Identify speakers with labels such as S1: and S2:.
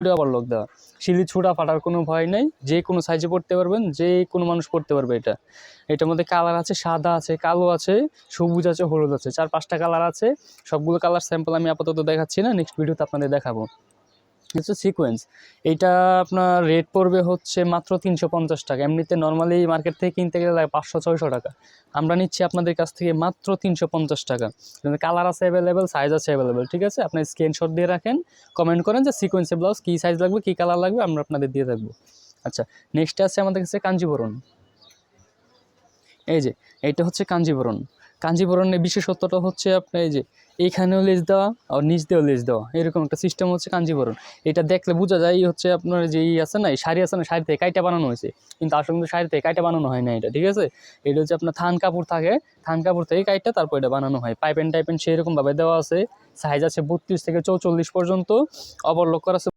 S1: Overlock দেওয়া, শিলি ছোটা ফাটার কোনো ভয় নেই, যে কোনো সাইজে পড়তে পারবেন, যে কোনো মানুষ পড়তে পারবে। এটার মধ্যে কালার আছে, সাদা আছে, কালো আছে, সবুজ আছে, হলুদ আছে, 4-5টা কালার আছে। সবগুলো কালার স্যাম্পল আমি আপাতত দেখাচ্ছি না, নেক্সট ভিডিওতে আপনাদের দেখাবো। হচ্ছে সিকোয়েন্স, এইটা আপনার রেট পড়বে হচ্ছে মাত্র 350 টাকা। এমনিতে নর্মালি মার্কেট থেকে কিনতে গেলে 500-600 টাকা, আমরা নিচ্ছি আপনাদের কাছ থেকে মাত্র 350 টাকা। কালার আছে অ্যাভেলেবেল, সাইজ আছে অ্যাভেলেবেল, ঠিক আছে? আপনি স্ক্রিনশট দিয়ে রাখেন, কমেন্ট করেন যে সিকোয়েন্সের ব্লাউজ কী সাইজ লাগবে, কী কালার লাগবে, আমরা আপনাদের দিয়ে থাকবো। আচ্ছা, নেক্সট আছে আমাদের কাছে কাঞ্জিবরণ। এই যে এইটা হচ্ছে কাঞ্জিবরণ। কাঞ্জিবরণের বিশেষত্বটা হচ্ছে আপনার এই যে এইখানেও লেজ দেওয়া আর নিচ দিয়েও লেজ দেওয়া, এরকম একটা সিস্টেম হচ্ছে কাঞ্জিবরণ। এটা দেখলে বোঝা যায় হচ্ছে আপনার যে আছে না, শাড়ি আছে না, শাড়ি থেকে কাইটা বানানো হয়েছে, কিন্তু আসলে কিন্তু শাড়ি থেকে কাইটা বানানো হয় না এটা, ঠিক আছে? এটা হচ্ছে আপনার থান কাপড় থাকে, থান কাপড় থেকে কাইটা তারপর এটা বানানো হয়। পাইপেন টাইপেন সেরকমভাবে দেওয়া আছে। সাইজ আছে 32 থেকে 44 পর্যন্ত, ওভারলক করা আছে।